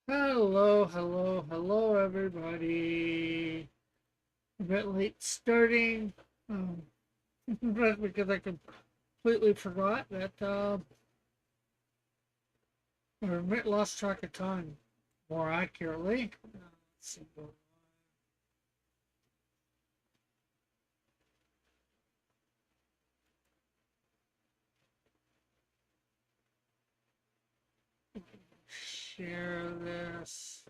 Hello, hello, hello, everybody. A bit late starting, um, but because I completely forgot that, or a bit lost track of time, more accurately. Let's see, share this.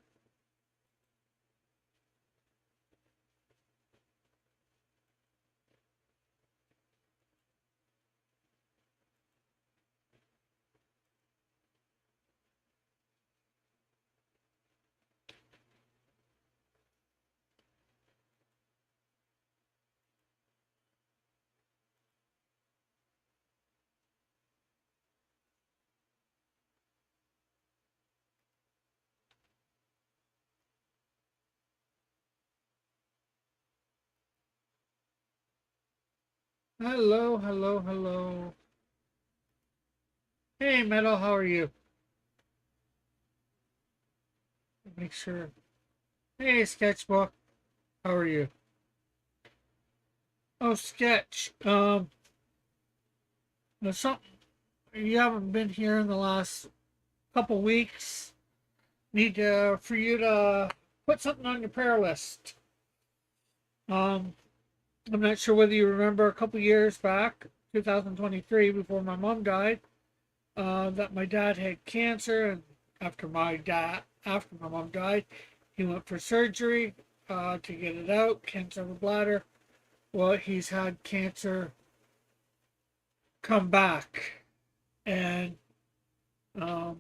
Hello, hello, hello. Hey, Metal, how are you? Make sure. Hey, Sketchbook, how are you? Oh, Sketch. There's something you haven't been here in the last couple weeks. Need for you to put something on your prayer list. Um, I'm not sure whether you remember a couple years back, 2023, before my mom died, that my dad had cancer, and after my mom died, he went for surgery to get it out, cancer of the bladder. Well, he's had cancer come back, and um,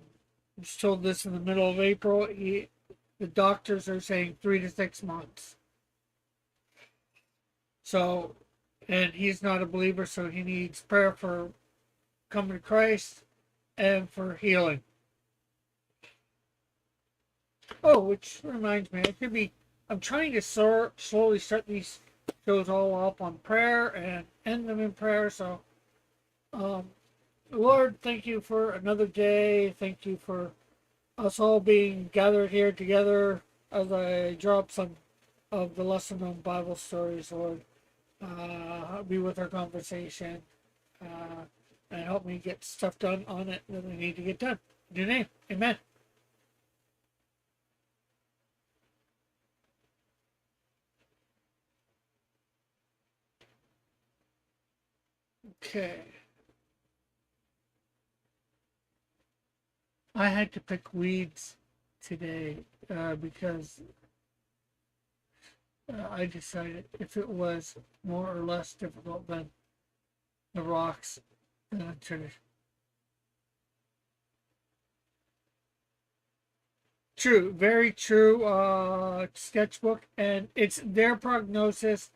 I was told this in the middle of April. The doctors are saying 3 to 6 months. So, and he's not a believer, so he needs prayer for coming to Christ and for healing. Oh, which reminds me, I'm trying to slowly start these shows all up on prayer and end them in prayer. So, um, Lord, thank you for another day. Thank you for us all being gathered here together as I drop some of the lesson on Bible stories, Lord. Be with our conversation uh, and help me get stuff done on it that I need to get done. In your name, amen. Okay. I had to pick weeds today because I decided if it was more or less difficult than the rocks, then I should. True, very true. Sketchbook, and it's their prognosis.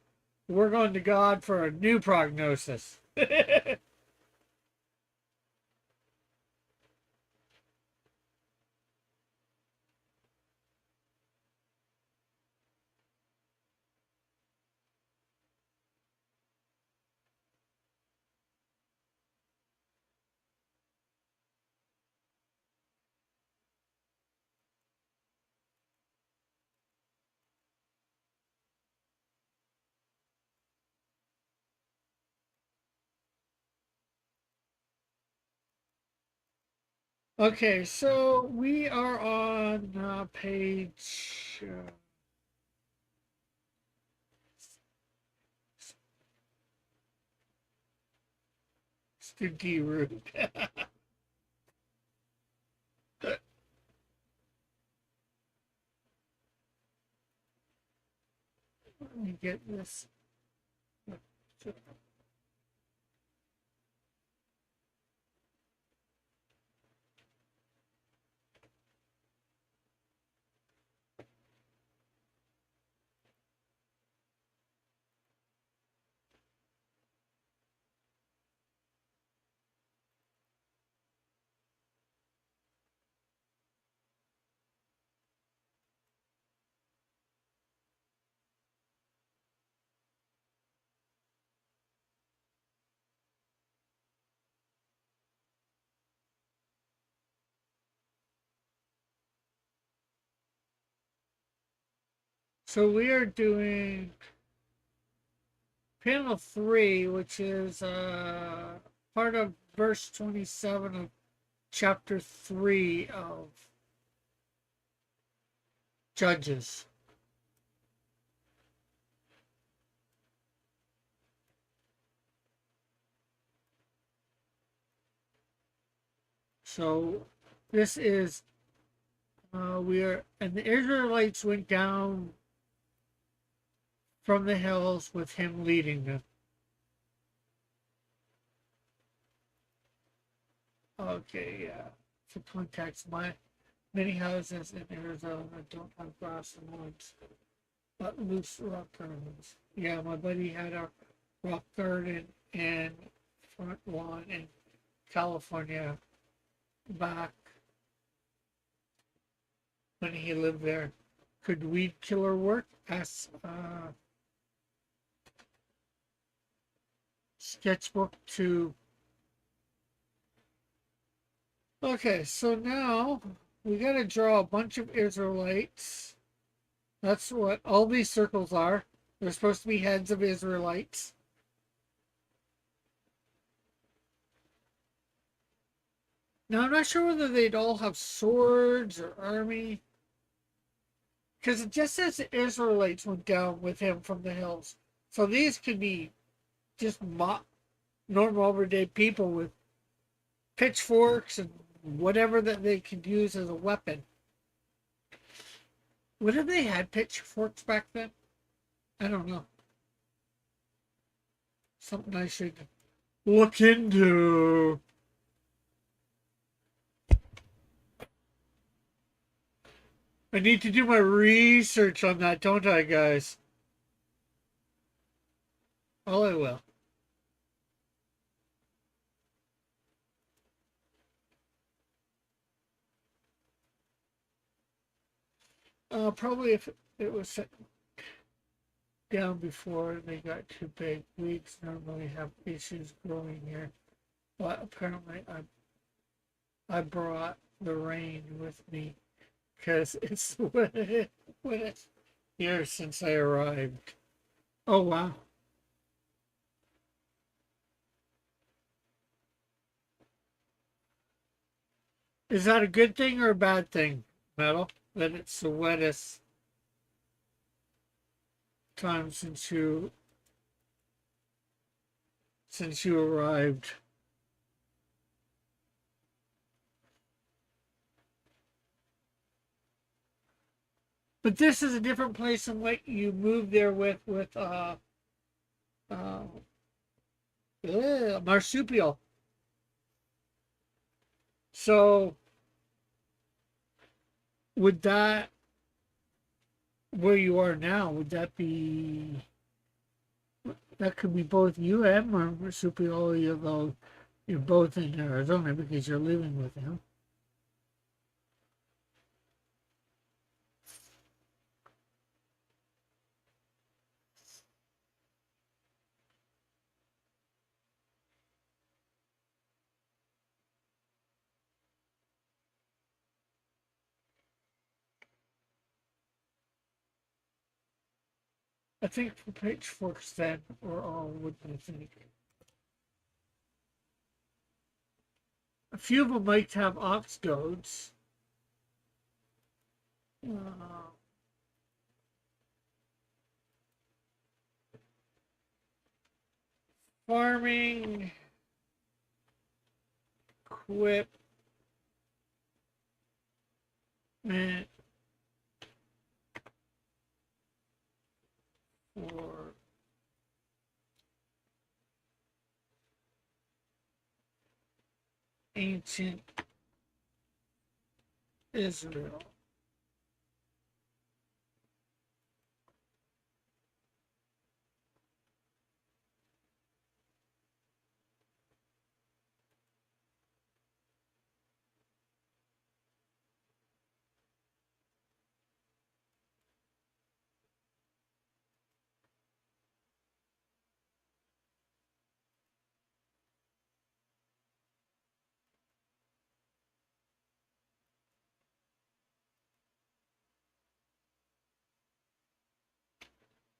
We're going to God for a new prognosis. Okay, so we are on page. Stinky root. Let me get this. So we are doing panel 3, which is part of verse 27 of chapter 3 of Judges. So this is and the Israelites went down from the hills with him leading them. Okay, yeah. For context, many houses in Arizona don't have grass and woods, but loose rock gardens. Yeah, my buddy had a rock garden and front lawn in California back when he lived there. Could weed killer work? Asks Sketchbook 2. Okay, so now we got to draw a bunch of Israelites. That's what all these circles are. They're supposed to be heads of Israelites. Now, I'm not sure whether they'd all have swords or army. Because it just says the Israelites went down with him from the hills. So these could be just normal everyday people with pitchforks and whatever that they could use as a weapon. Would have they had pitchforks back then? I don't know. Something I should look into. I need to do my research on that, don't I, guys? Oh, I will. Probably if it was set down before they got too big. Weeds normally have issues growing here, but apparently I brought the rain with me because it's when it's here since I arrived. Oh wow. Is that a good thing or a bad thing, Metal? That it's the wettest time since you arrived. But this is a different place than what you moved there with uh, marsupial. So would that where you are now? Would that be that could be both you and marsupial, although you're both in Arizona because you're living with him. I think for pitchforks then, or all wood, I think. A few of them might have ox goads. Uh, farming equipment for ancient Israel.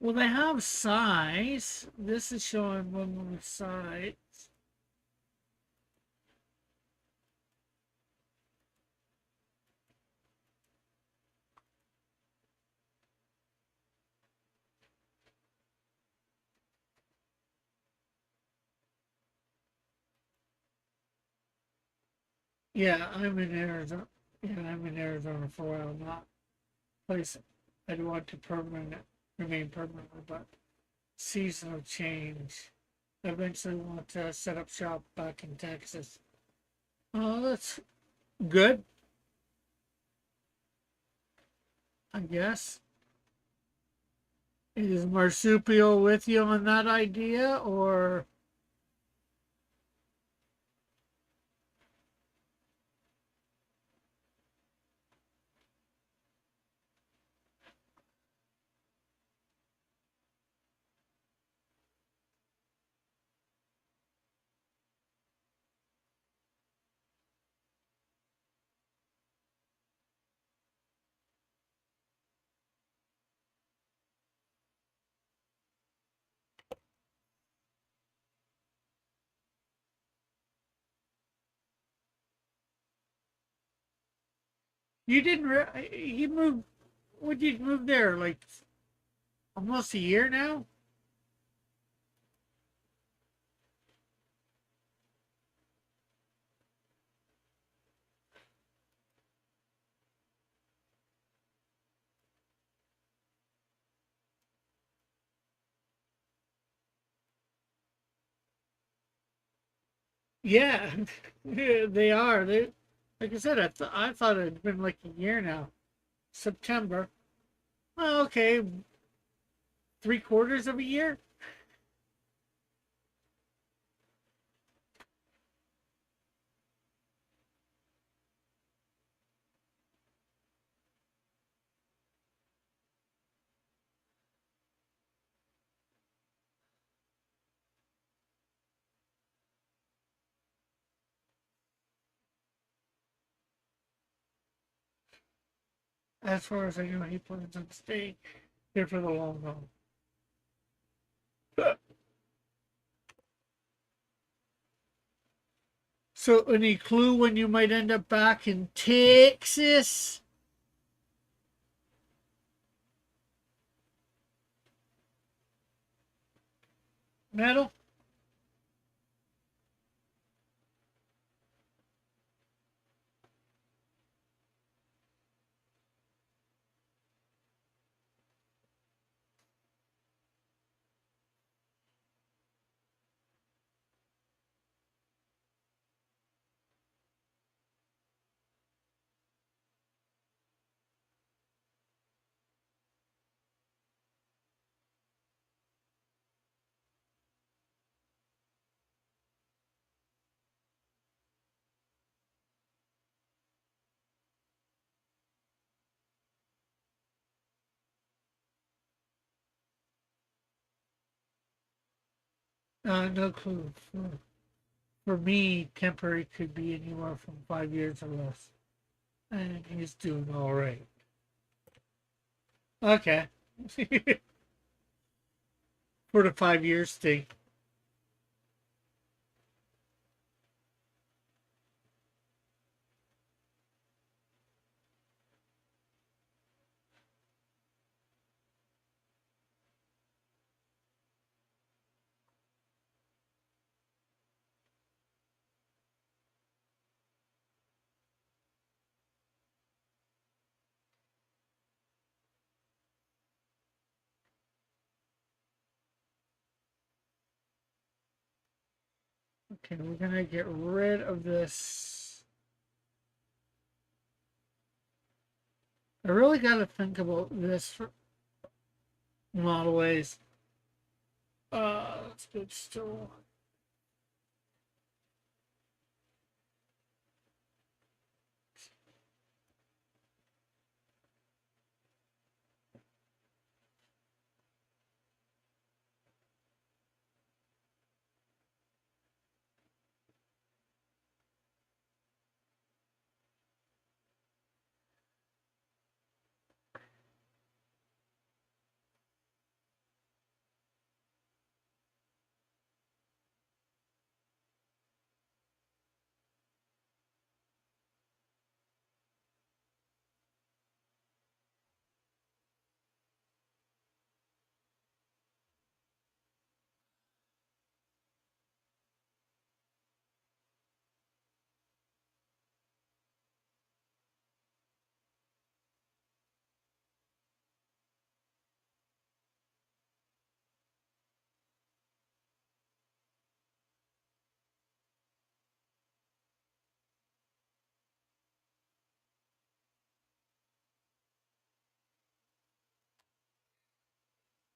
Well, they have size. This is showing one with size. Yeah, I'm in Arizona. Yeah, I'm in Arizona for a while. Not place I'd want to remain permanently, but seasonal change. I eventually want to set up shop back in Texas. Oh, that's good, I guess. Is Marsupial with you on that idea, or you didn't? You moved? Would you move there? Like almost a year now? Yeah, they are. They, like I said, I thought it had been like a year now. September. Well, okay, 3/4 of a year. As far as I know, he plans on staying here for the long haul. So, any clue when you might end up back in Texas? Metal? No clue. For me, temporary could be anywhere from 5 years or less. And he's doing all right. Okay. For the 5 years thing. Okay, we're gonna get rid of this. I really gotta think about this for Model A's. Let's get still.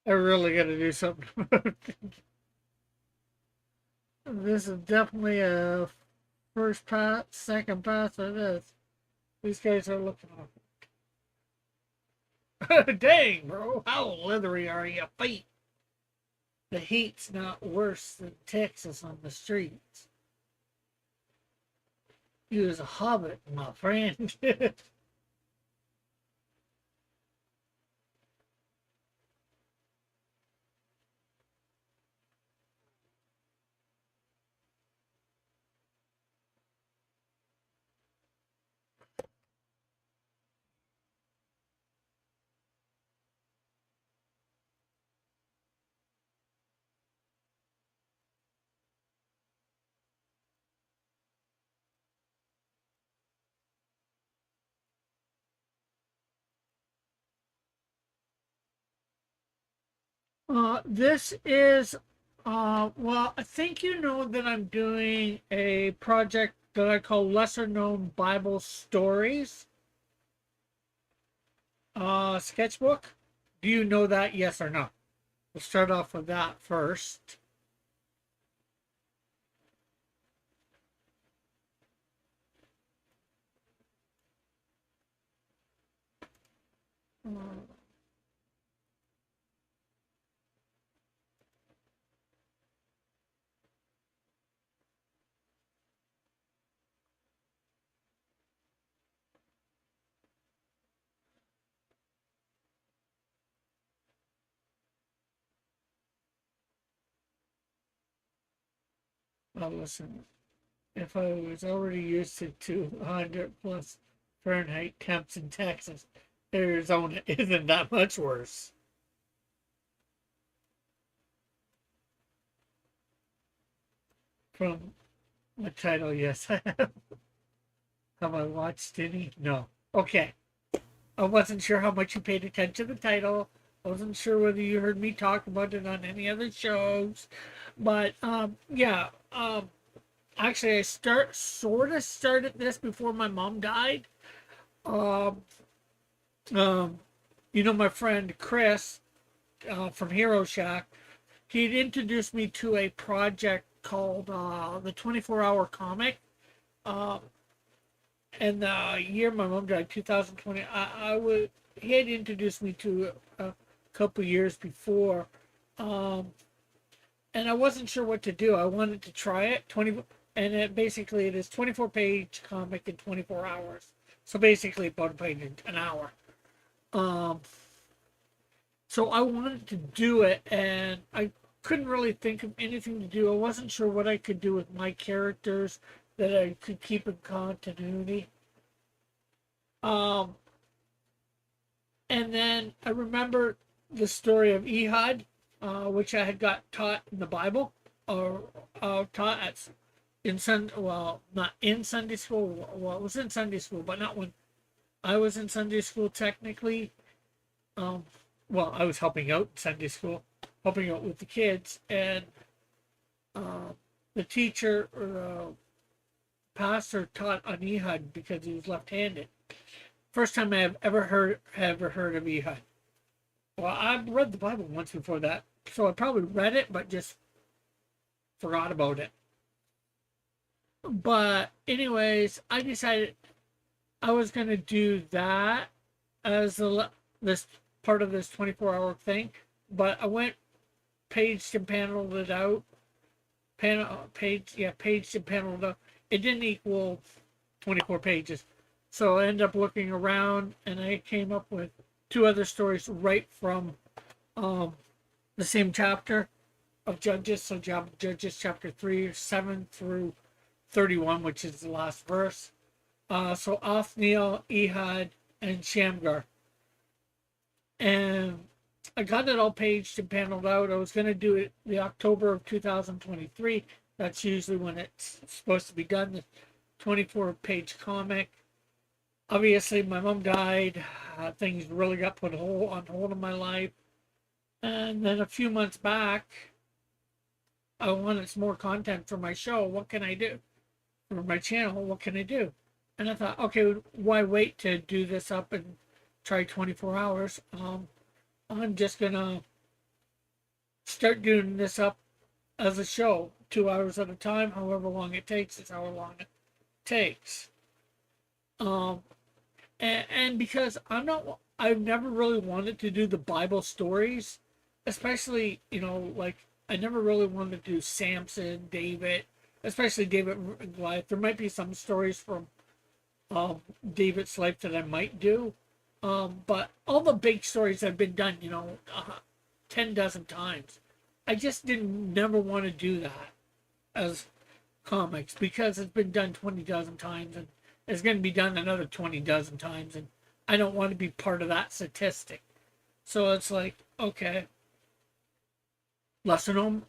I really got to do something. This is definitely a first pass, second pass of this. These guys are looking off. Dang, bro, how leathery are your feet? The heat's not worse than Texas on the streets. You was a hobbit, my friend. This is, well, I think you know that I'm doing a project that I call Lesser Known Bible Stories sketchbook. Do you know that? Yes or no? We'll start off with that first. Well, listen, if I was already used to 200 plus Fahrenheit temps in Texas, Arizona isn't that much worse. From the title, yes, I have. Have I watched any? No. Okay. I wasn't sure how much you paid attention to the title. I wasn't sure whether you heard me talk about it on any other shows. But yeah, actually, I sort of started this before my mom died. Um, um, you know, my friend Chris from Hero Shack, he'd introduced me to a project called the 24-hour comic. Uh, and the year my mom died, 2020, I would he had introduced me to a couple years before, um, and I wasn't sure what to do. I wanted to try it. And basically it is 24-page comic in 24 hours. So basically about a page in an hour. Um, so I wanted to do it, and I couldn't really think of anything to do. I wasn't sure what I could do with my characters that I could keep in continuity. Um, and then I remember the story of Ehud, which I had got taught in the Bible, or taught at well, not in Sunday school. Well, it was in Sunday school, but not when I was in Sunday school technically. Um, well, I was helping out in Sunday school, helping out with the kids, and uh, the teacher or the pastor taught on Ehud because he was left-handed. First time I have ever heard of Ehud. Well, I've read the Bible once before that, so I probably read it, but just forgot about it. But anyways, I decided I was gonna do that as this part of this 24-hour thing. But I went paged and paneled it out. Paged and paneled it out. It didn't equal 24 pages. So I ended up looking around, and I came up with two other stories right from um, the same chapter of Judges. So Judges chapter 3, 7 through 31, which is the last verse. So Othniel, Ehud, and Shamgar. And I got it all paged and paneled out. I was going to do it the October of 2023. That's usually when it's supposed to be done, the 24-page comic. Obviously, my mom died. Things really got put on hold in my life. And then a few months back, I wanted some more content for my show. What can I do? For my channel, what can I do? And I thought, okay, why wait to do this up and try 24 hours? I'm just gonna start doing this up as a show, 2 hours at a time. However long it takes is how long it takes. Um, and because I've never really wanted to do the Bible stories, especially, like, I never really wanted to do Samson, David, especially David and Goliath. There might be some stories from David's life that I might do, but all the big stories have been done, 10 dozen times. I just didn't never want to do that as comics because it's been done 20 dozen times, and it's going to be done another 20 dozen times, and I don't want to be part of that statistic. So it's like, okay, lesser known.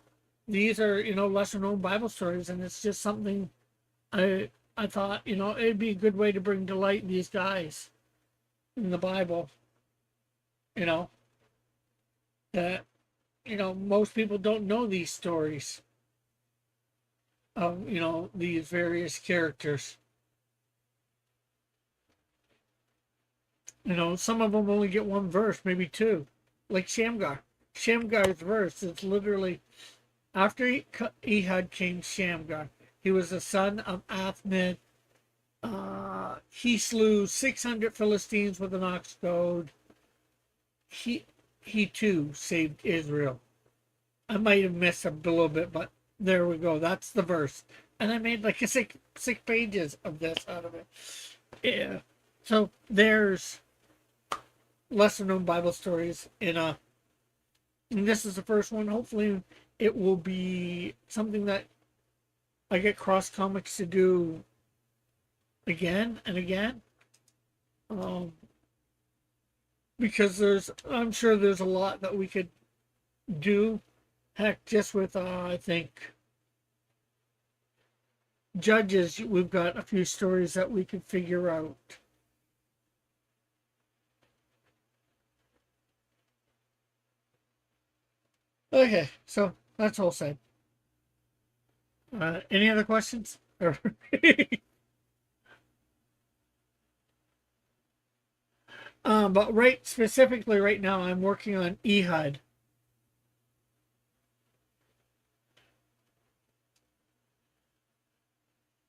These are, lesser known Bible stories, and it's just something I I thought, it'd be a good way to bring to light these guys in the Bible. You know that most people don't know these stories of these various characters. Some of them only get one verse, maybe two, like Shamgar. Shamgar's verse is literally after Ehud came Shamgar. He was the son of Athman. He slew 600 Philistines with an ox goad. He he too saved Israel. I might have missed a little bit, but there we go. That's the verse, and I made like six pages of this out of it. Yeah. So there's lesser known Bible stories and this is the first one. Hopefully, it will be something that I get Cross Comics to do again and again. Um, because I'm sure there's a lot that we could do. Heck, just with I think Judges, we've got a few stories that we could figure out. Okay, so that's all said. Any other questions? But specifically right now, I'm working on Ehud.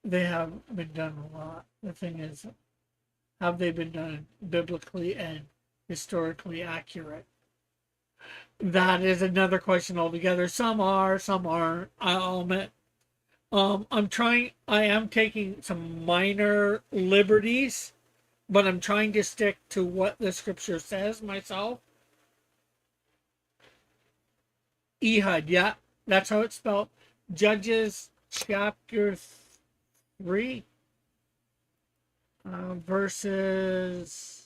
They have been done a lot. The thing is, have they been done biblically and historically accurate? That is another question altogether. Some are, some aren't. I'll admit. I am taking some minor liberties, but I'm trying to stick to what the scripture says myself. Ehud, yeah, that's how it's spelled. Judges chapter 3, verses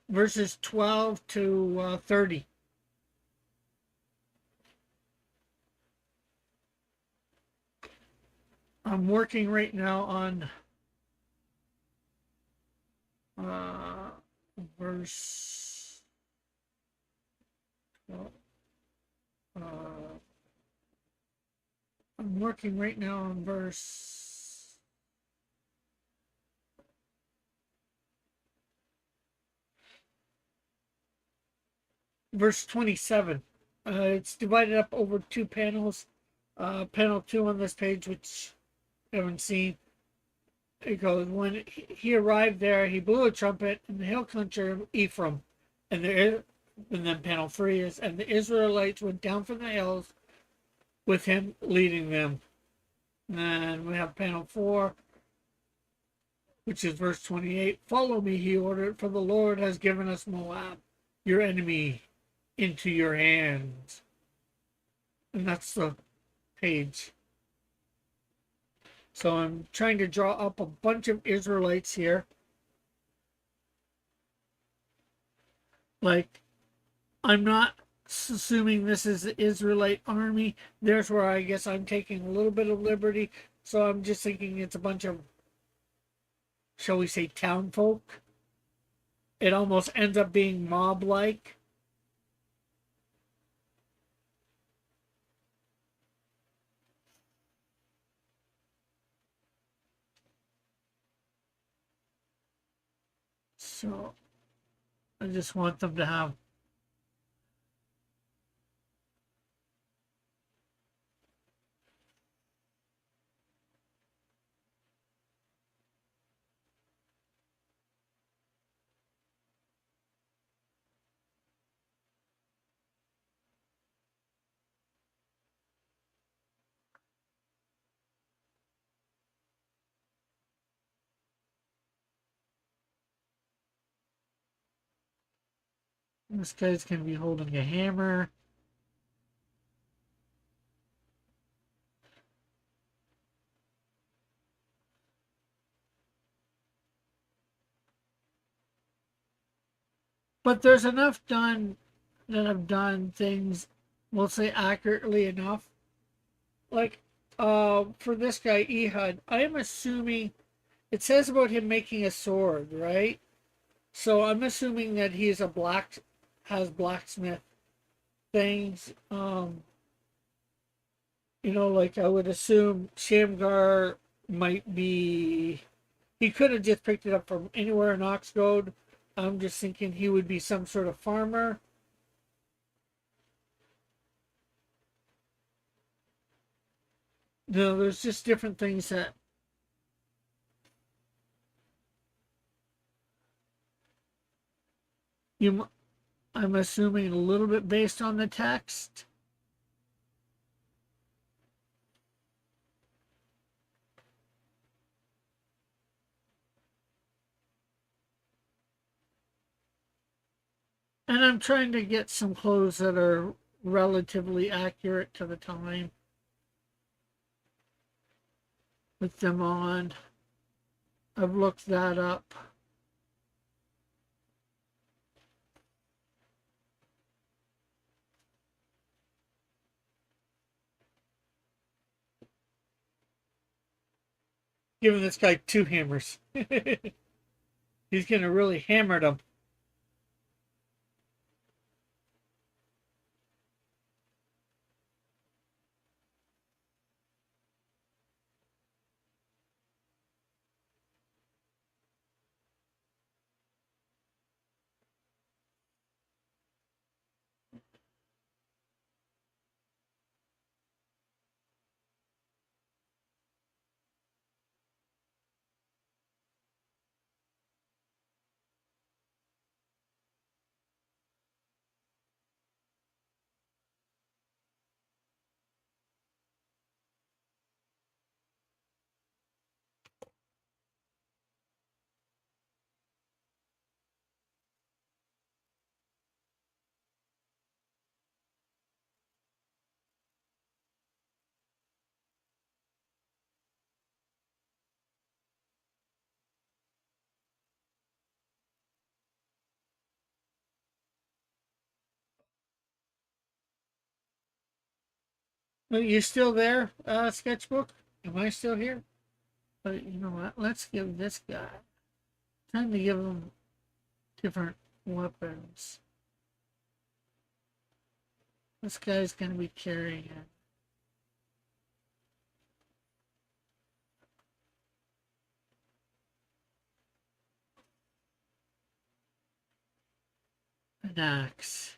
verses 12 to 30. I'm working right now on uh, verse. Uh, I'm working right now on verse 27. It's divided up over two panels. Panel 2 on this page, which I haven't seen. It goes, when he arrived there, he blew a trumpet in the hill country of Ephraim. And then panel 3 is, and the Israelites went down from the hills with him leading them. And we have panel 4, which is verse 28. Follow me, he ordered, for the Lord has given us Moab, your enemy, into your hands. And that's the page. So I'm trying to draw up a bunch of Israelites here. Like, I'm not assuming this is the Israelite army. There's where I guess I'm taking a little bit of liberty. So I'm just thinking it's a bunch of, shall we say, town folk. It almost ends up being mob-like. So I just want them to have. This guy's going to be holding a hammer. But there's enough done that I've done things, we'll say accurately enough. Like for this guy, Ehud, I am assuming it says about him making a sword, right? So I'm assuming that he's has blacksmith things. Like I would assume Shamgar might be. He could have just picked it up from anywhere in Oxgoad. I'm just thinking he would be some sort of farmer. There's just different things that you. I'm assuming a little bit based on the text. And I'm trying to get some clothes that are relatively accurate to the time with them on. I've looked that up. Giving this guy two hammers. He's going to really hammer them. Are you still there, Sketchbook? Am I still here? But you know what? Let's give this guy time to give him different weapons. This guy's going to be carrying an axe.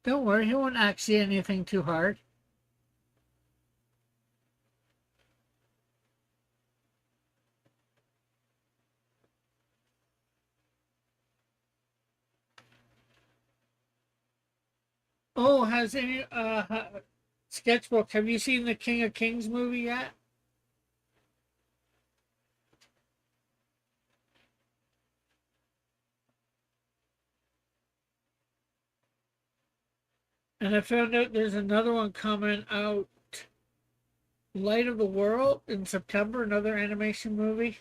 Don't worry, he won't axe you anything too hard. Oh, has any Sketchbook? Have you seen the King of Kings movie yet? And I found out there's another one coming out, Light of the World, in September. Another animation movie.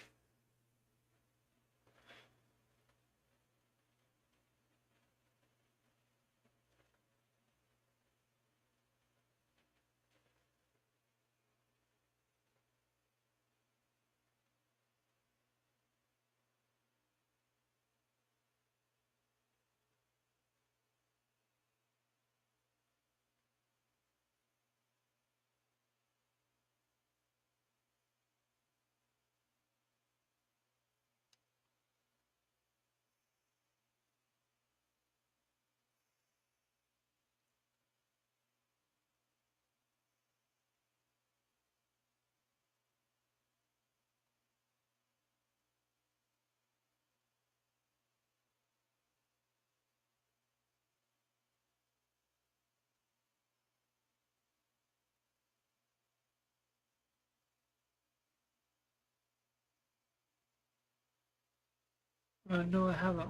No, I haven't.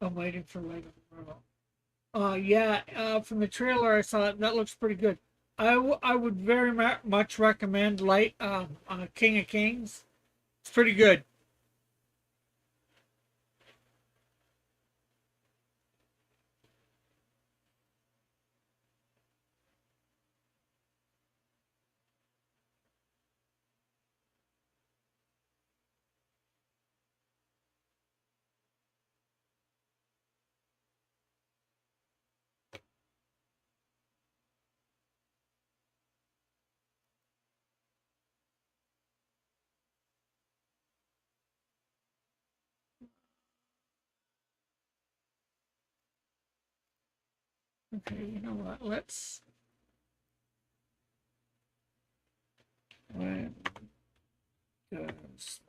I'm waiting for Lego Marvel. Yeah. From the trailer I saw, that looks pretty good. I would very much recommend Light King of Kings. It's pretty good. Okay, you know what? When does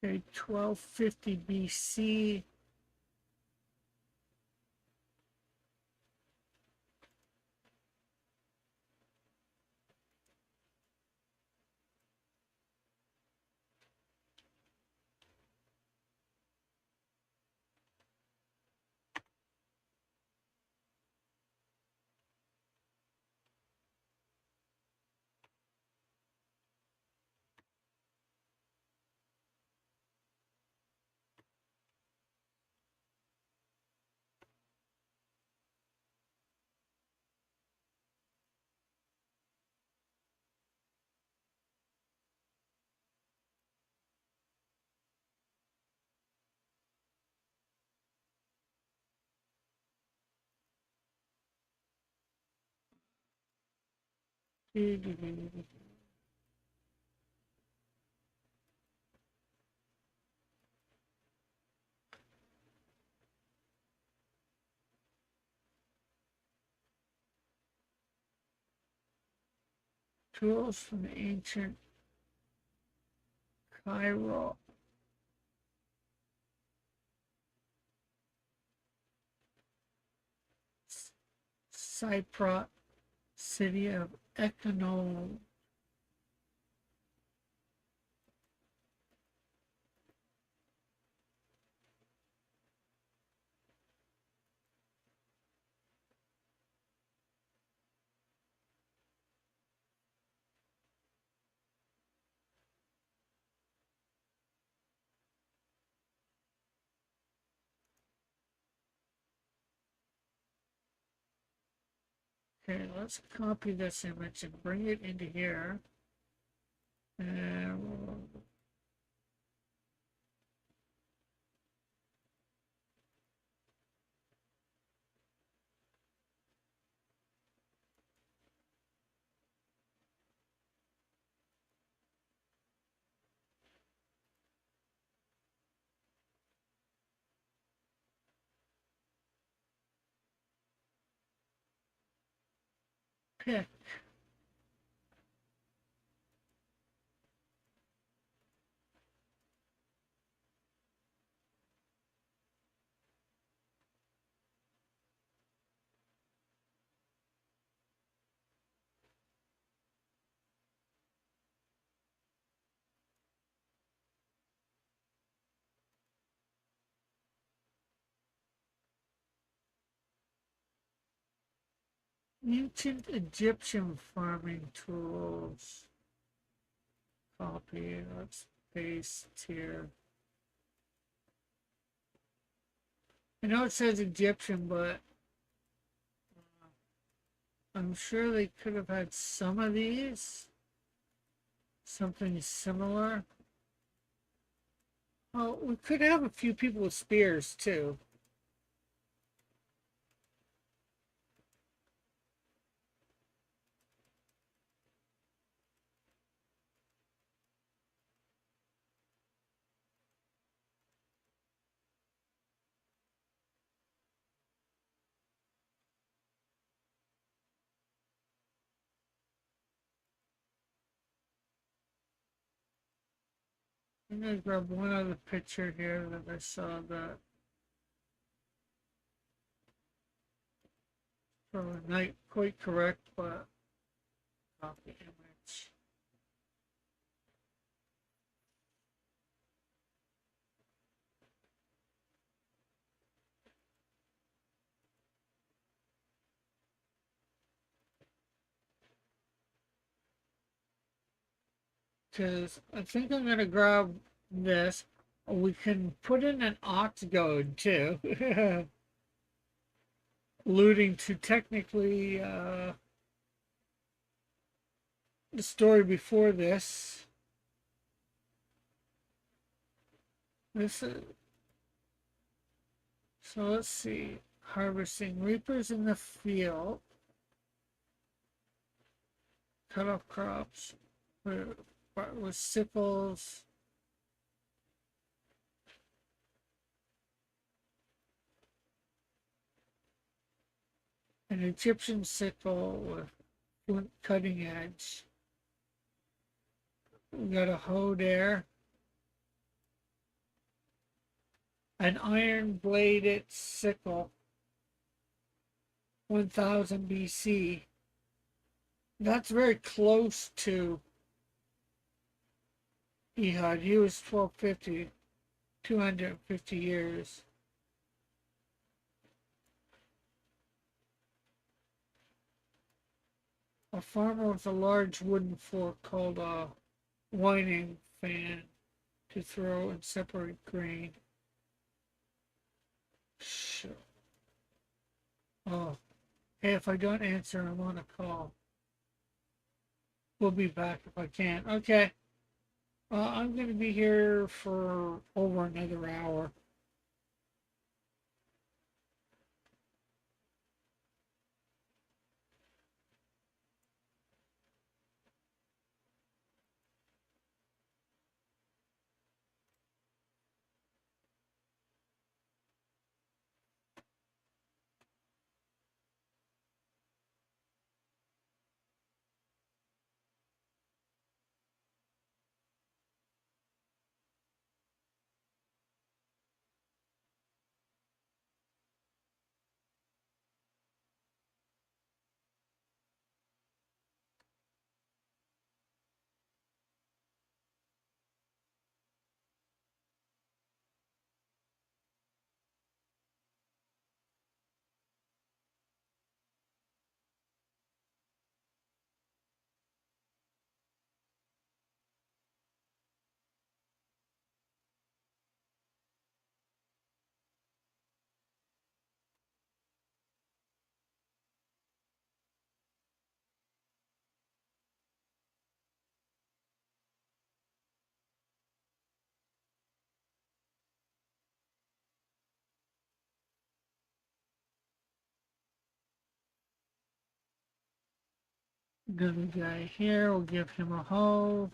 okay, 1250 BC? Tools from the ancient Cairo, Cyprus, city of Econo. Okay, let's copy this image and bring it into here. And pick. Ancient Egyptian farming tools. Copy. Let's paste here. I know it says Egyptian, but I'm sure they could have had some of these. Something similar. Oh, we could have a few people with spears too. I'm gonna grab one other picture here that I saw that probably not quite correct, but copy image. Because I think I'm gonna grab this. We can put in an ox goad too, alluding to technically the story before this. This is, so let's see. Harvesting reapers in the field, cut off crops with sickles. An Egyptian sickle with flint cutting edge. We got a hoe there. An iron bladed sickle, 1000 BC. That's very close to Ehud. He was 1250, 250 years. A farmer with a large wooden fork called a wining fan to throw and separate grain. Sure. Oh, hey, if I don't answer, I'm on a call. We'll be back if I can. Okay. I'm going to be here for over another hour. Good guy here. We'll give him a hoe.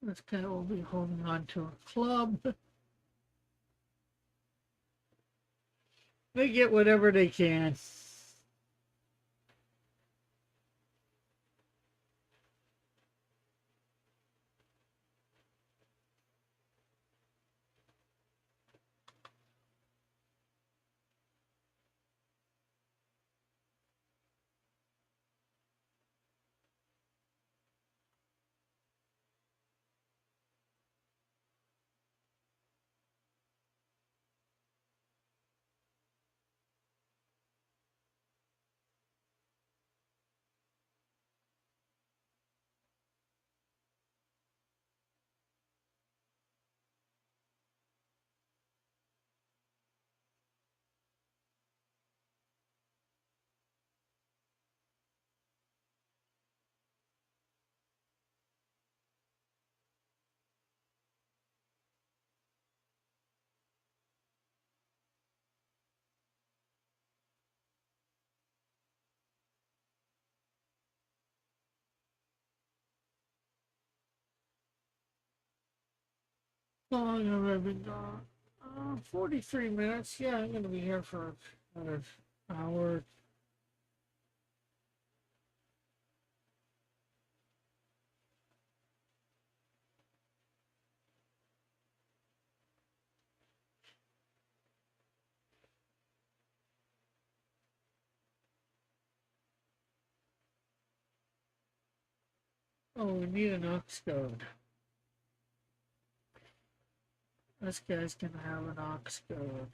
This guy will be holding on to a club. They get whatever they can. How long have I been gone? 43 minutes. Yeah, I'm going to be here for another hour. Oh, we need an ox goad. This guy's going to have an ox goad.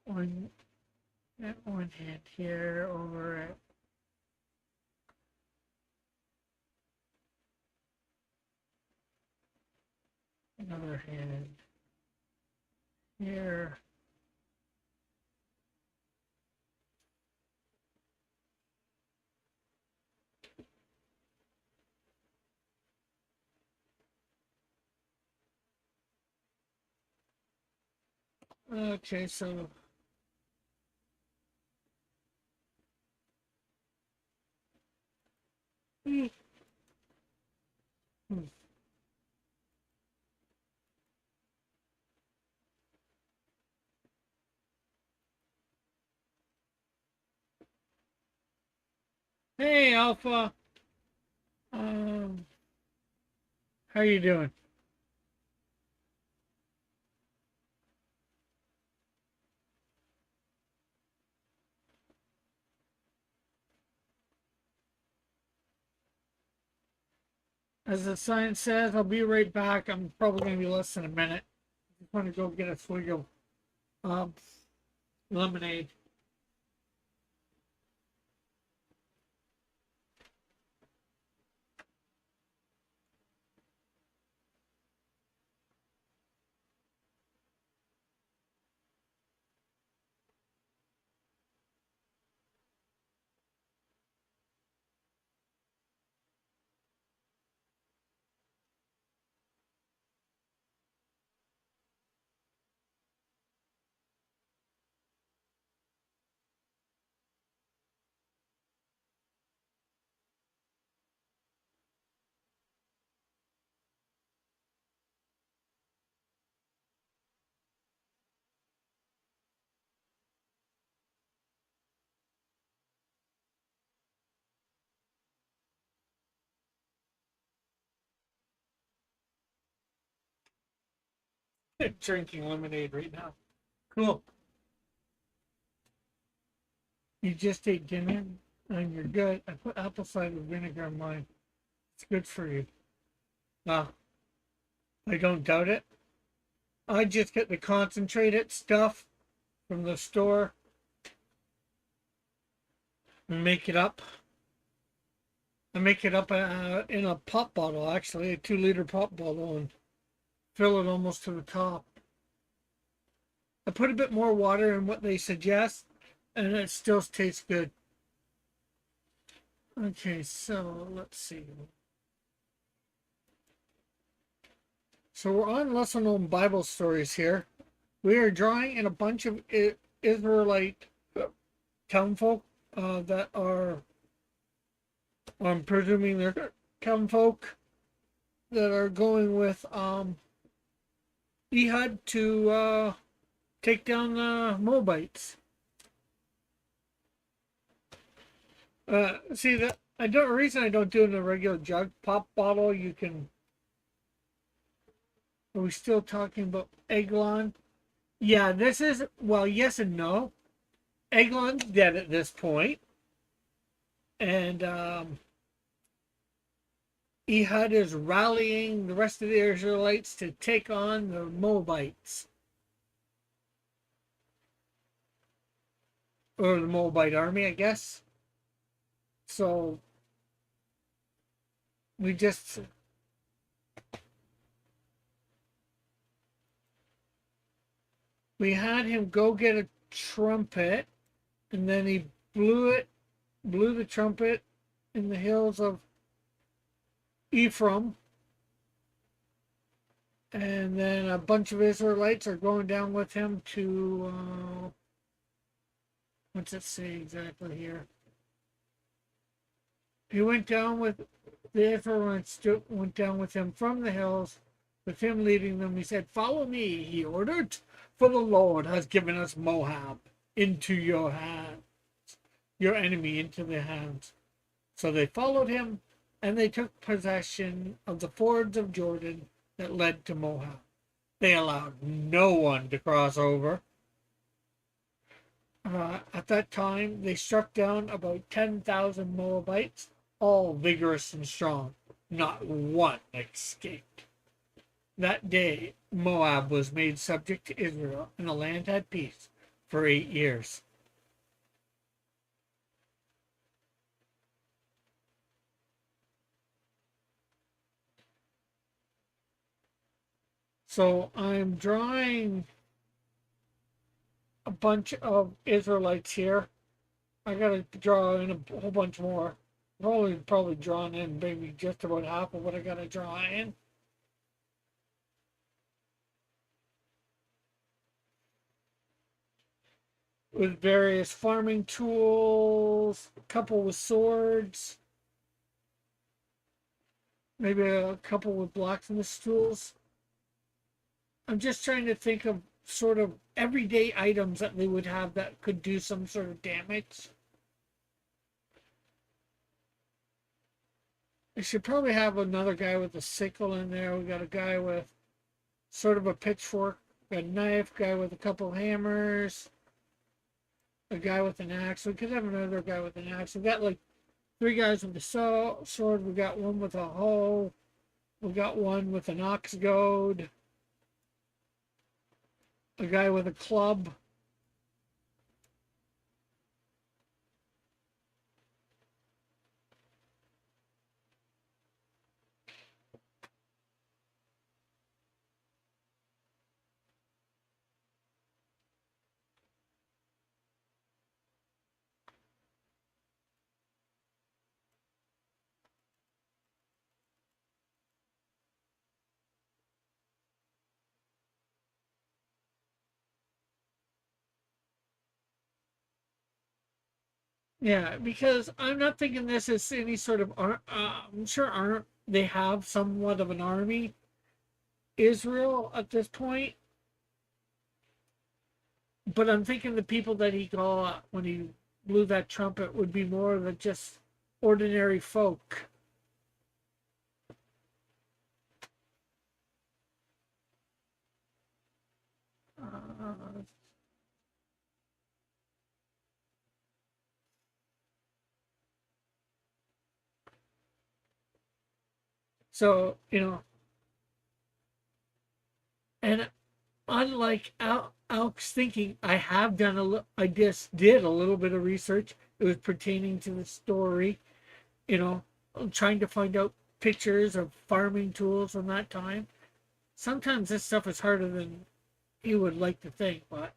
One, at one hand here, over at another hand here. Okay, so hmm. Hey, Alpha. Um, how you doing? As the sign says, I'll be right back. I'm probably going to be less than a minute. I just want to go get a swig of um, lemonade. Drinking lemonade right now. Cool. You just ate dinner and you're good. I put apple cider vinegar in mine. It's good for you. Well, I don't doubt it. I just get the concentrated stuff from the store and make it up. I make it up in a pop bottle, actually, a 2 liter pop bottle, and fill it almost to the top. I put a bit more water in what they suggest, and it still tastes good. Okay, so let's see. So we're on lesser known Bible stories here. We are drawing in a bunch of Israelite townfolk that are, I'm presuming they're townfolk that are going with Ehud to take down the Moabites. See that I don't. The reason I don't do it in a regular jug pop bottle, you can. Are we still talking about Eglon? Yeah, this is well, yes and no. Eglon's dead at this point, and Ehud is rallying the rest of the Israelites to take on the Moabites or the Moabite army, I guess. So we just we had him go get a trumpet, and then he blew the trumpet in the hills of Ephraim, and then a bunch of Israelites are going down with him to what's it say exactly here? He went down with the Israelites, went down with him from the hills, with him leading them. He said, "Follow me," he ordered, "for the Lord has given us Moab into your hand, your enemy into their hands." So they followed him, and they took possession of the fords of Jordan that led to Moab. They allowed no one to cross over. At that time, they struck down about 10,000 Moabites, all vigorous and strong. Not one escaped. That day, Moab was made subject to Israel, and the land had peace for 8 years. So I'm drawing a bunch of Israelites here. I gotta draw in a whole bunch more. I've only probably drawn in maybe just about half of what I gotta draw in. With various farming tools, a couple with swords, maybe a couple with blacksmith tools. I'm just trying to think of sort of everyday items that they would have that could do some sort of damage. I should probably have another guy with a sickle in there. We got a guy with sort of a pitchfork, a knife, guy with a couple hammers, a guy with an axe. We could have another guy with an axe. We got like three guys with a sword. We got one with a hoe. We got one with an ox goad. A guy with a club. Yeah, because I'm not thinking this is any sort of. I'm sure aren't they have somewhat of an army, Israel at this point. But I'm thinking the people that he got when he blew that trumpet would be more than just ordinary folk. Uh, so and unlike Alex thinking, I have done I just did a little bit of research. It was pertaining to the story. You know, trying to find out pictures of farming tools from that time. Sometimes this stuff is harder than you would like to think, but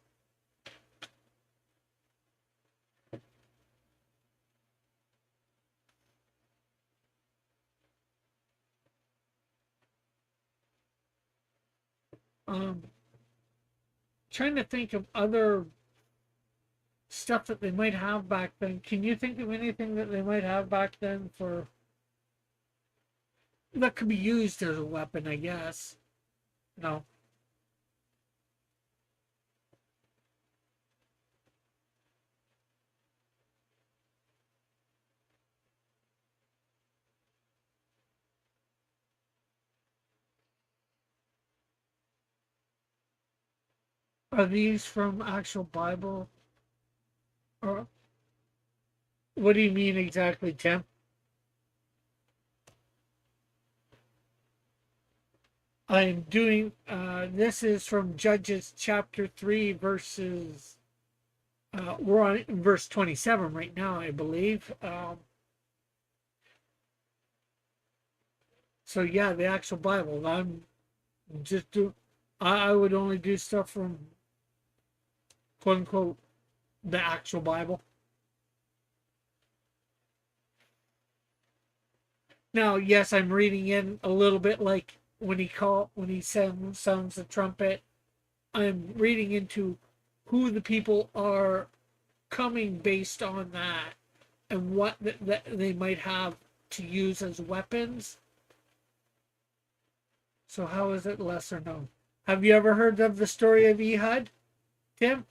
um, trying to think of other stuff that they might have back then. Can you think of anything that they might have back then for that could be used as a weapon? I guess. No. Are these from actual Bible? Or what do you mean exactly, Tim? I'm doing, this is from Judges chapter 3, verses, we're on verse 27 right now, I believe. So yeah, the actual Bible. I'm just do, I would only do stuff from quote unquote the actual Bible. Now, yes, I'm reading in a little bit like when he sounds the trumpet. I'm reading into who the people are coming based on that and what that they might have to use as weapons. So how is it lesser known? Have you ever heard of the story of Ehud, Tim?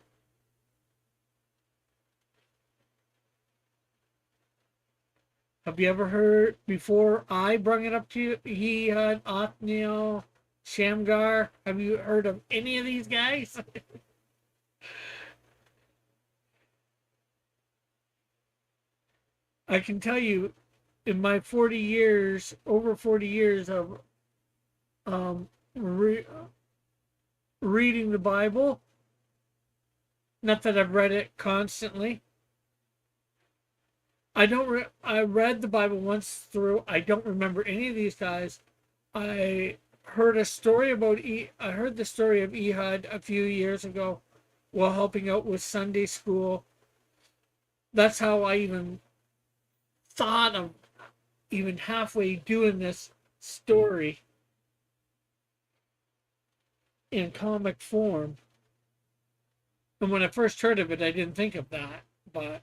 Have you ever heard before I brought it up to you? Ehud, Othniel, Shamgar. Have you heard of any of these guys? I can tell you, in my 40 years, over 40 years of um, re- reading the Bible, not that I've read it constantly. I read the Bible once through. I don't remember any of these guys. I heard a story about I heard the story of Ehud a few years ago while helping out with Sunday school. That's how I even thought of even halfway doing this story in comic form. And when I first heard of it, I didn't think of that. But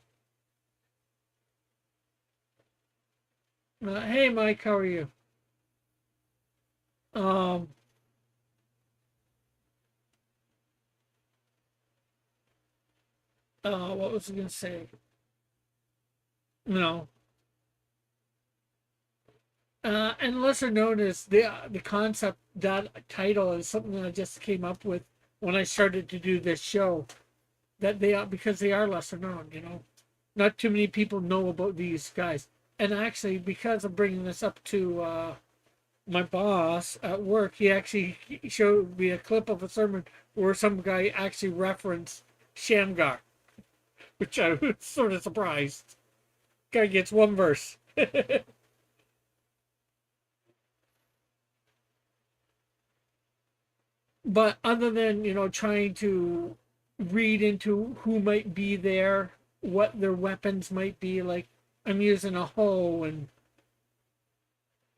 hey, Mike, how are you? Um, what was I gonna say? No. And lesser known is the concept that title is something that I just came up with when I started to do this show. That they are because they are lesser known. Not too many people know about these guys. And actually, because of bringing this up to my boss at work, he actually showed me a clip of a sermon where some guy actually referenced Shamgar, which I was sort of surprised. Guy gets one verse. But other than, trying to read into who might be there, what their weapons might be, like I'm using a hoe and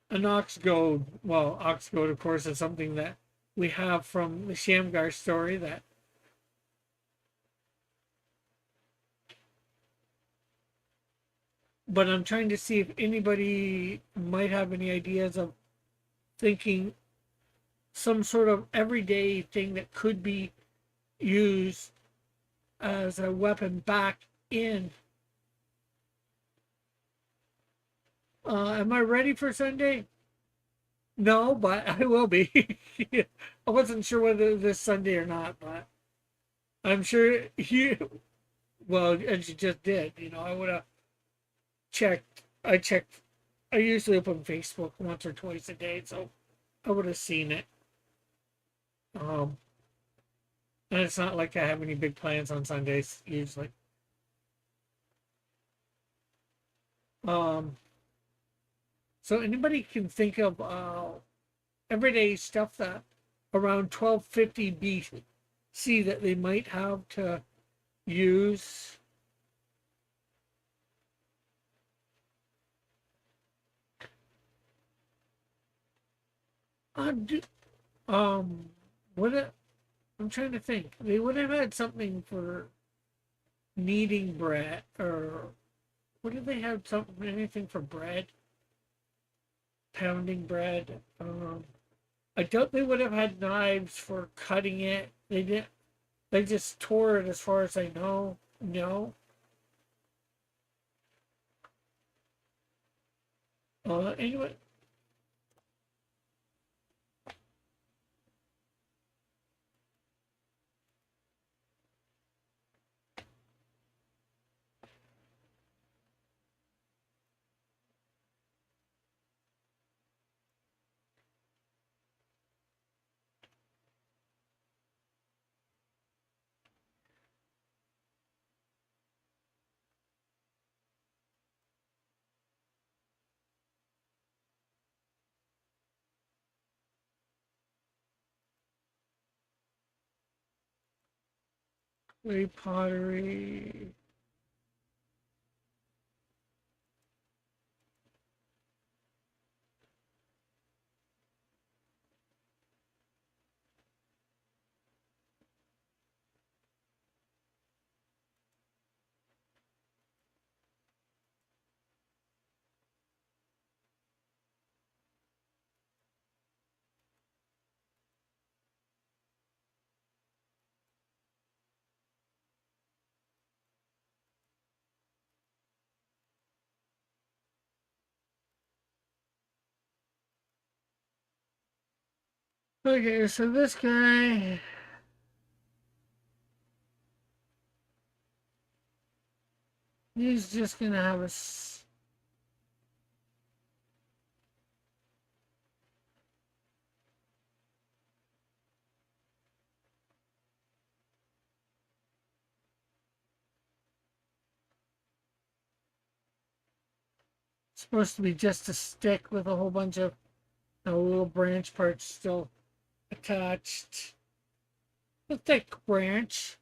an ox goad. Well, ox goad, of course, is something that we have from the Shamgar story. But I'm trying to see if anybody might have any ideas of thinking some sort of everyday thing that could be used as a weapon back in. Am I ready for Sunday? No, but I will be. I wasn't sure whether this Sunday or not, but I'm sure you. Well, as you just did, I would have checked. I checked. I usually open Facebook once or twice a day, so I would have seen it. Um, and it's not like I have any big plans on Sundays usually. Um, so anybody can think of everyday stuff that around 1250 BC that they might have to use. Do, um, what? I'm trying to think. They would have had something for. kneading bread, or what did they have? Something, anything for bread? Pounding bread. I doubt they would have had knives for cutting it. They didn't. They just tore it, as far as I know. No. Anyway. Clay pottery. Okay, so this guy, he's just gonna have a. Supposed to be just a stick with a whole bunch of little branch parts still attached. A thick branch.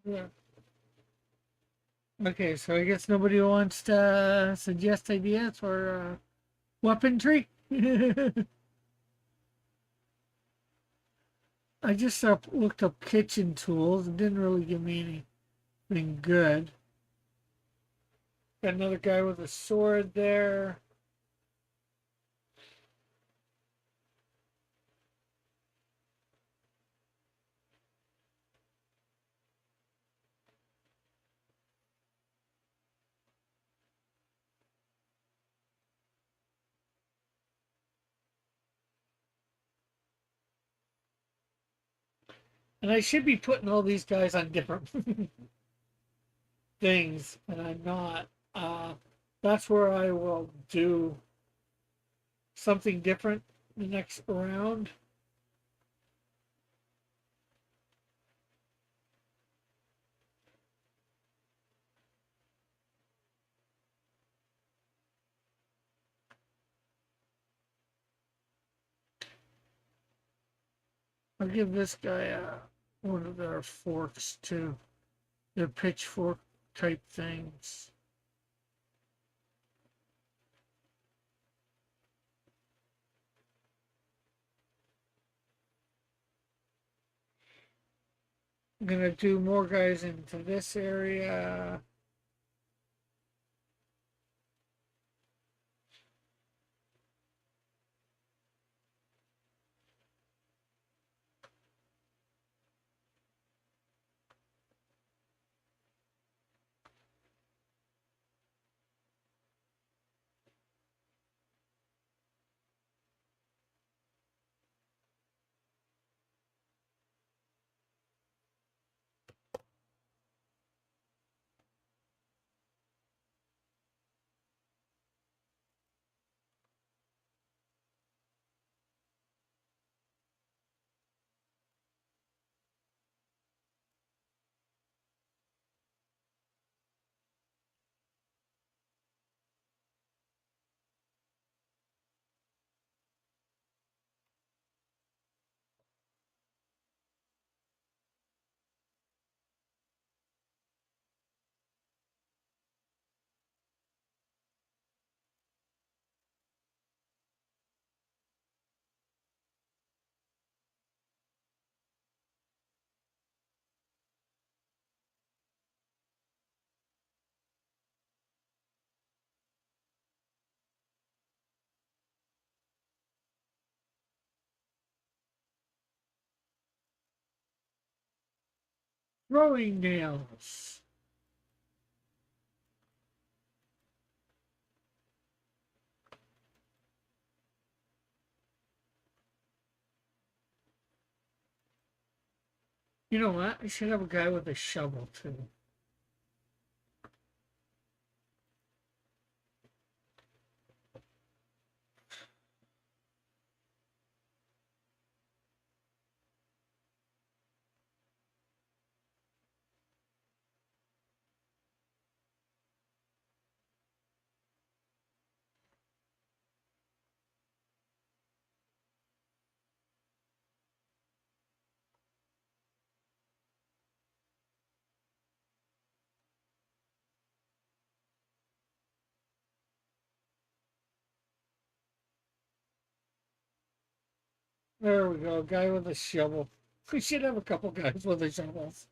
Yeah. Okay, so I guess nobody wants to suggest ideas for weaponry. I just looked up kitchen tools. It didn't really give me anything good. Got another guy with a sword there. And I should be putting all these guys on different things, and I'm not. That's where I will do something different the next round. I'll give this guy one of their forks too. Their pitchfork type things. I'm gonna do more guys into this area. Throwing nails. You know what? I should have a guy with a shovel too. There we go, guy with a shovel. We should have a couple guys with a shovels.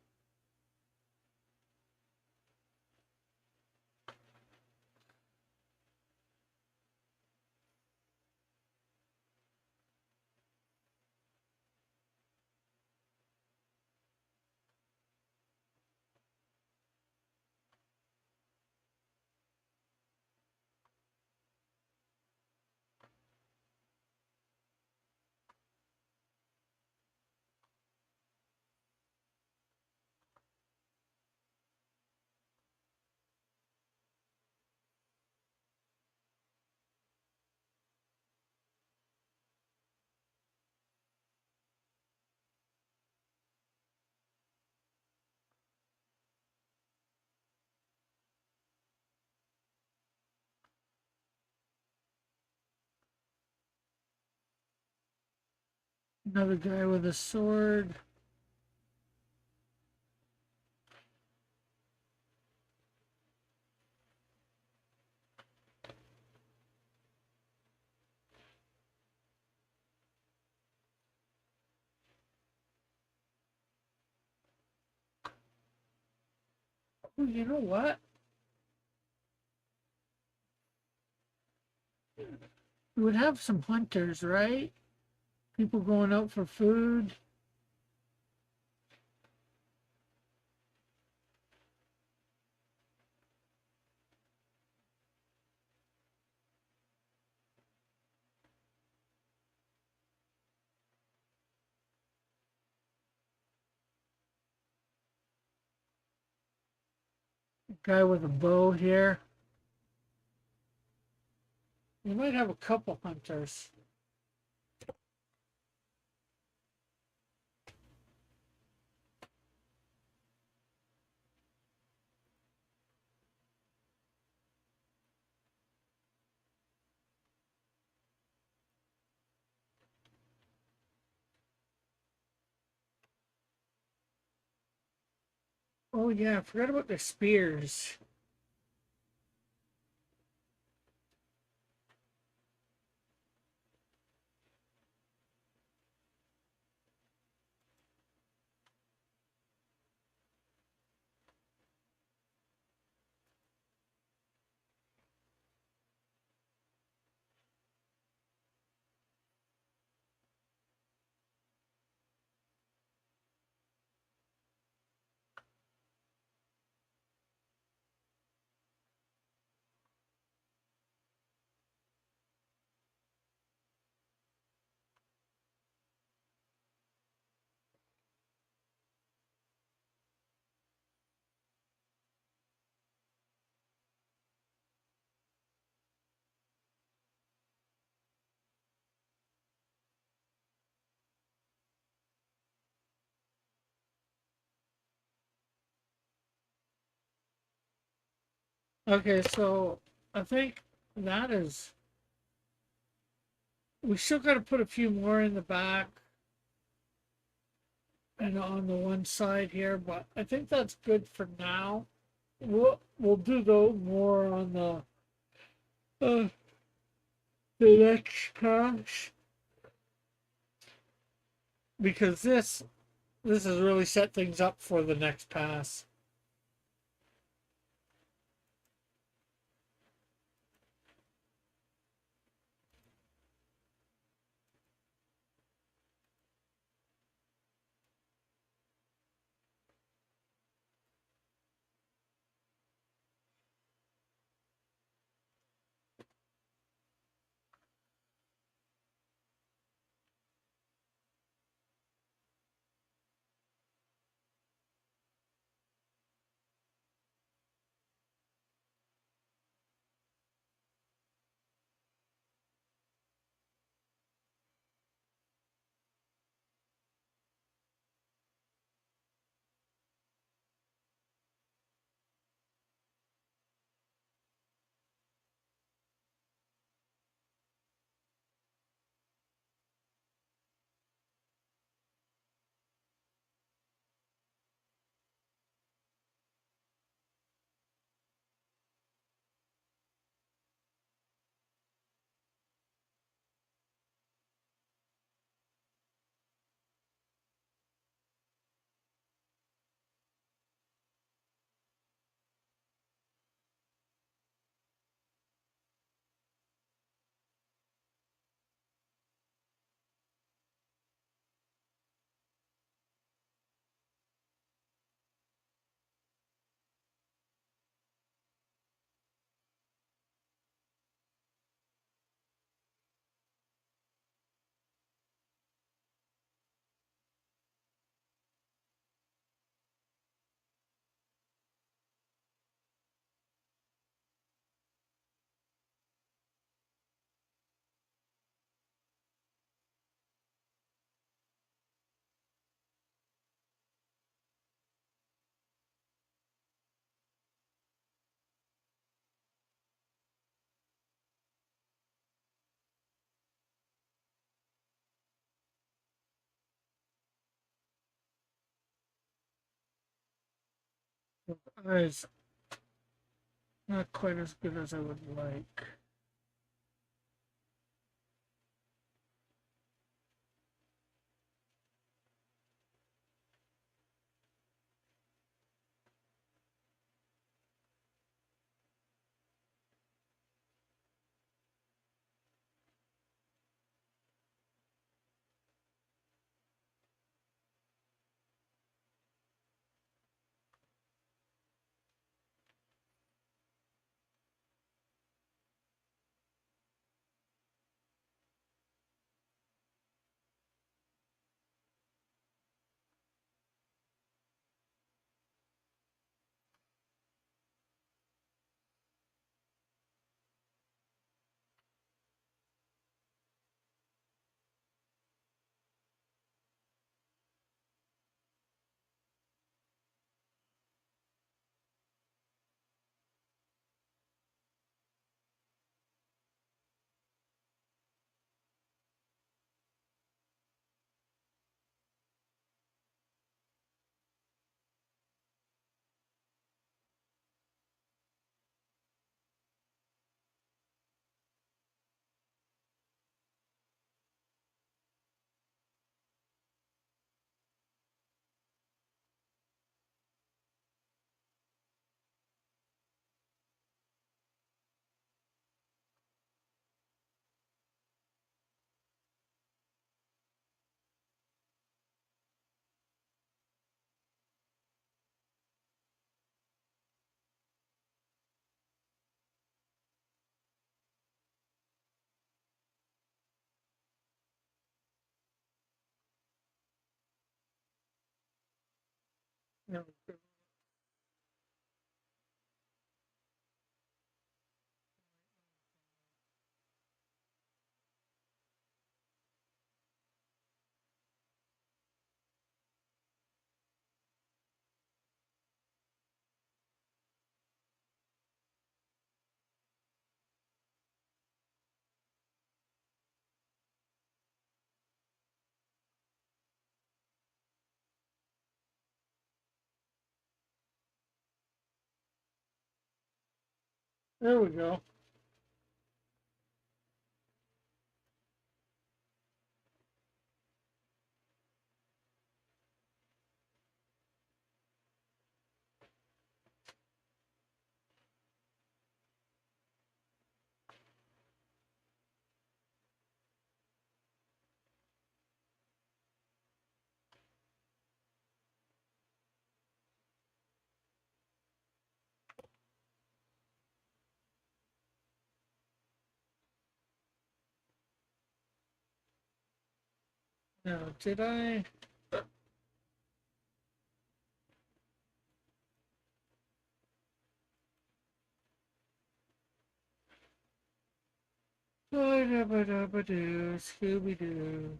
Another guy with a sword. Oh, you know what? We would have some hunters, right? People going out for food. Guy with a bow here. We might have a couple hunters. Oh yeah, I forgot about the spears. Okay, so I think that is. We still got to put a few more in the back and on the one side here, but I think that's good for now. We'll do though more on uh, the next pass because this has really set things up for the next pass. Eyes not quite as good as I would like. No, there we go. Now, did I? Scooby Doo.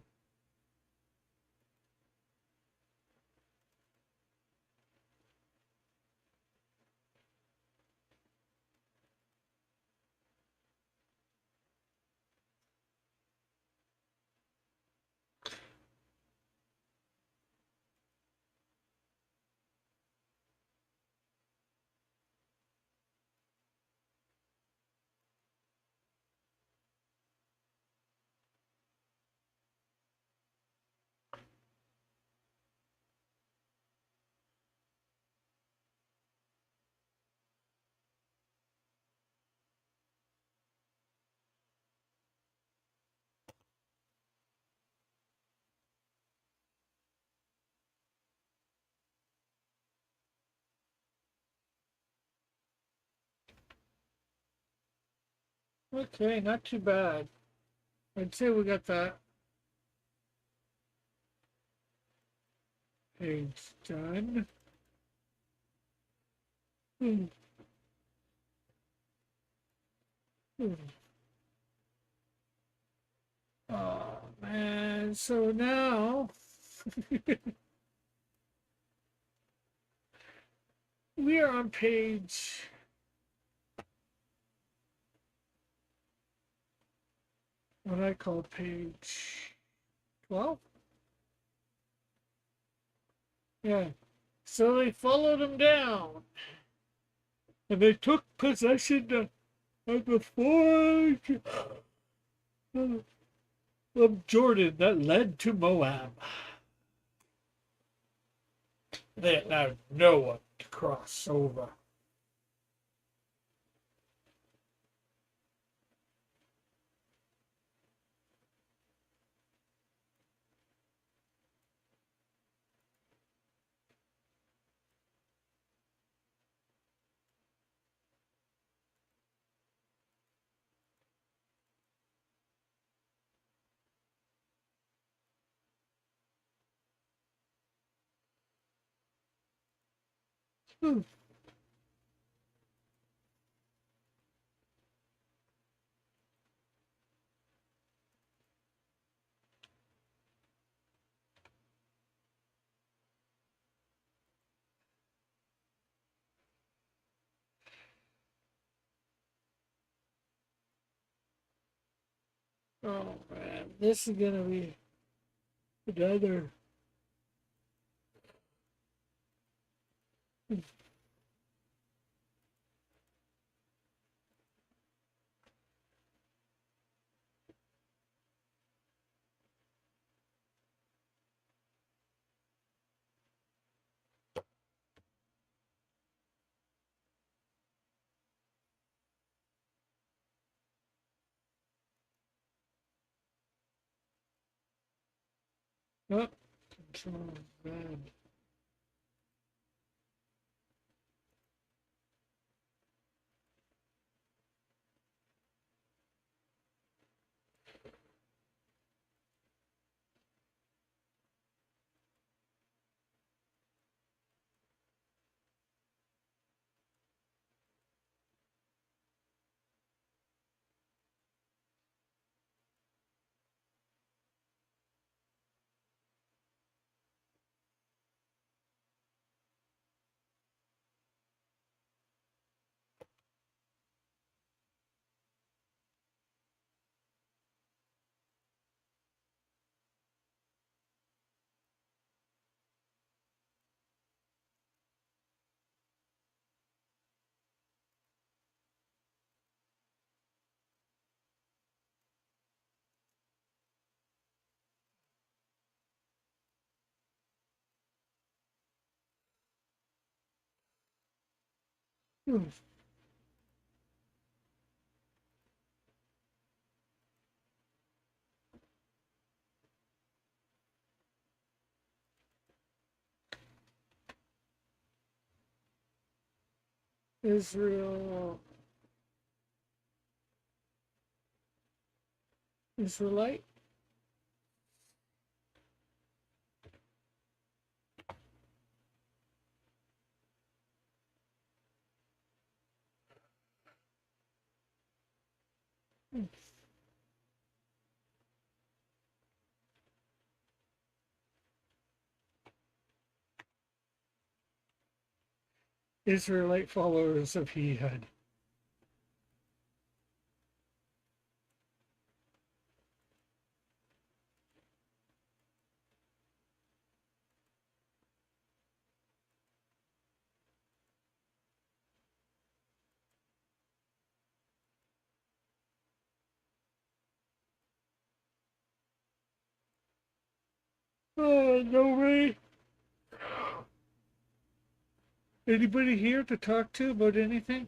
Okay, not too bad. I'd say we got that page done. Hmm, hmm. Oh man, so now we are on page what I call page 12. Yeah, So they followed him down, and they took possession of the forge of Jordan that led to Moab. They had now no one to cross over. Hmm. Oh man, this is gonna be another. Oh, control bad. Hmm. Israel, Israelite. Hmm. Israelite followers of Ehud. Nobody. Anybody here to talk to about anything?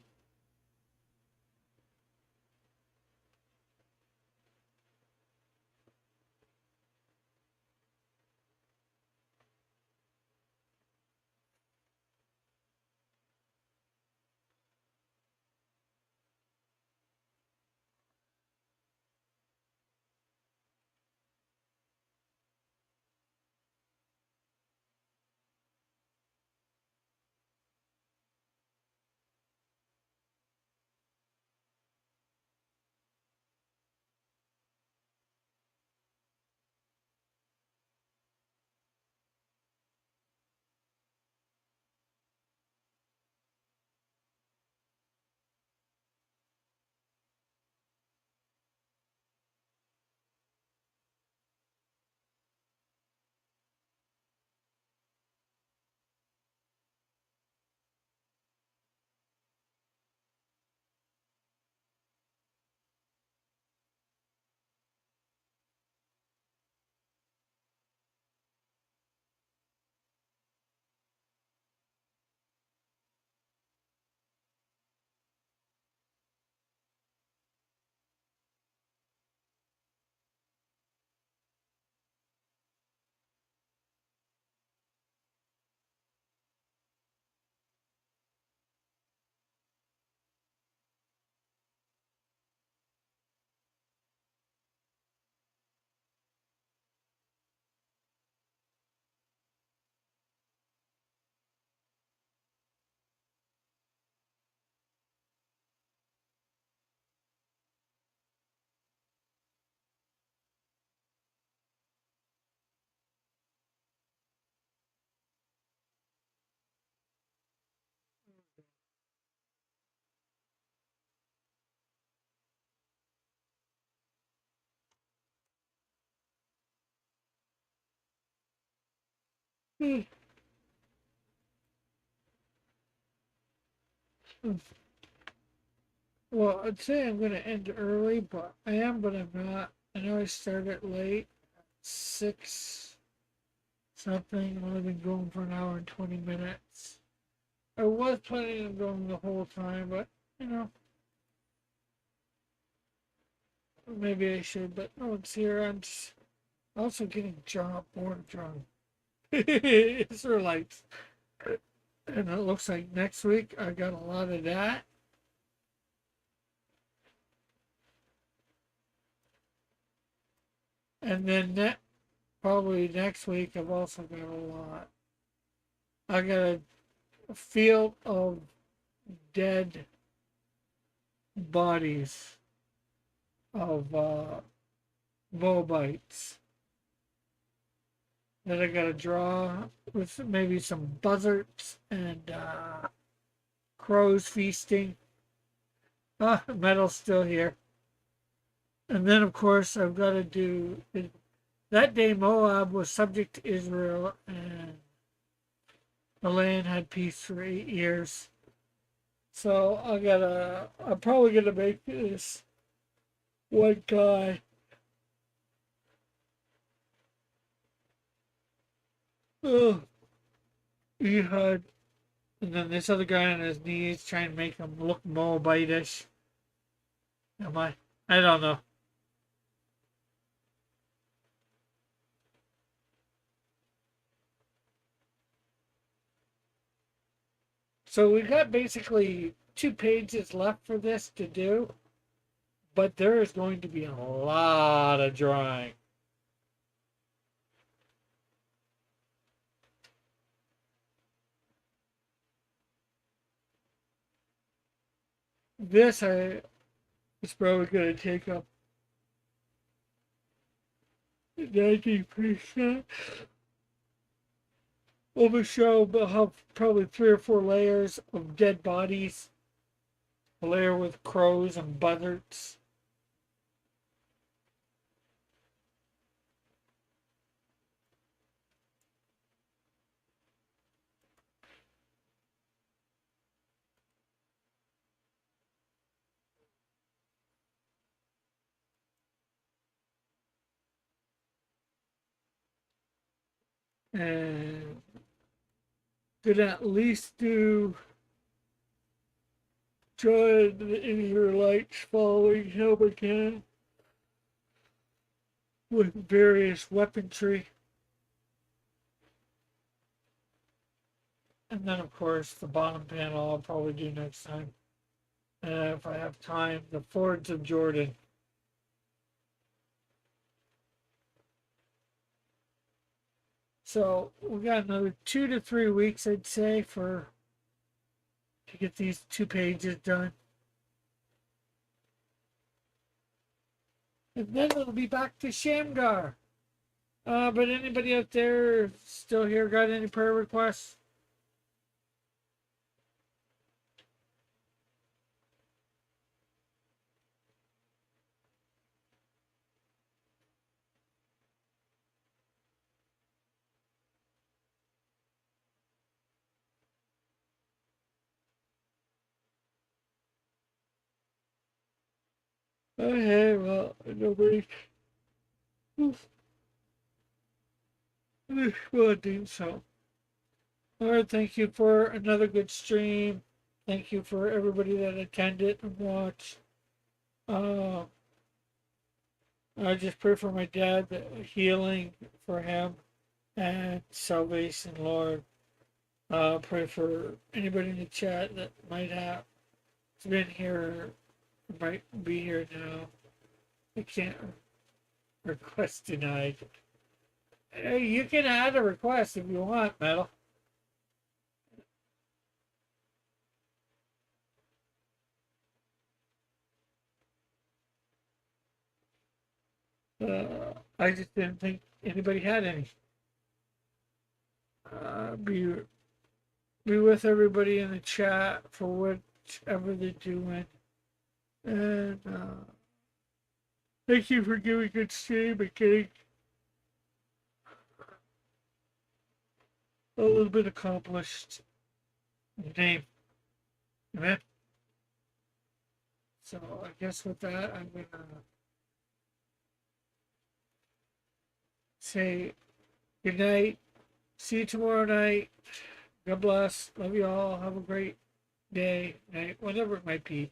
Well, I'd say I'm going to end early, but I am, but I'm not. I know I started late, 6 something. I've only been going for an hour and 20 minutes. I was planning on going the whole time, but, you know, maybe I should, but no one's here. I'm just also getting bored drunk. Israelites. And it looks like next week I got a lot of that. And then probably next week I've also got a lot. I got a field of dead bodies of Moabites that I got to draw with maybe some buzzards and crows feasting. Ah, metal's still here. And then, of course, I've got to do. That day, Moab was subject to Israel, and the land had peace for 8 years. So I'm probably gonna make this one guy. Oh, Ehud, and then this other guy on his knees, trying to make him look Moabitish. Am I? I don't know. So we got basically 2 pages left for this to do, but there is going to be a lot of drawing. This is probably going to take up 90% of the show, but have probably 3 or 4 layers of dead bodies. A layer with crows and buzzards. And gonna at least do join the Israelites following him again with various weaponry. And then, of course, the bottom panel I'll probably do next time. And if I have time, the Fords of Jordan. So we got another 2 to 3 weeks, I'd say, to get these 2 pages done. And then it'll be back to Shamgar. But anybody out there still here got any prayer requests? Okay, well, nobody responding, so. Alright, thank you for another good stream. Thank you for everybody that attended and watched. Uh, I just pray for my dad, healing for him and salvation, Lord. Pray for anybody in the chat that might have been here, might be here now. I can't request denied. Hey, you can add a request if you want, Metal. I just didn't think anybody had any. Be with everybody in the chat for whatever they're doing. And thank you for giving good stream and getting a little bit accomplished in the name. Amen. So I guess with that, I'm gonna say good night. See you tomorrow night. God bless. Love you all. Have a great day, night, whatever it might be.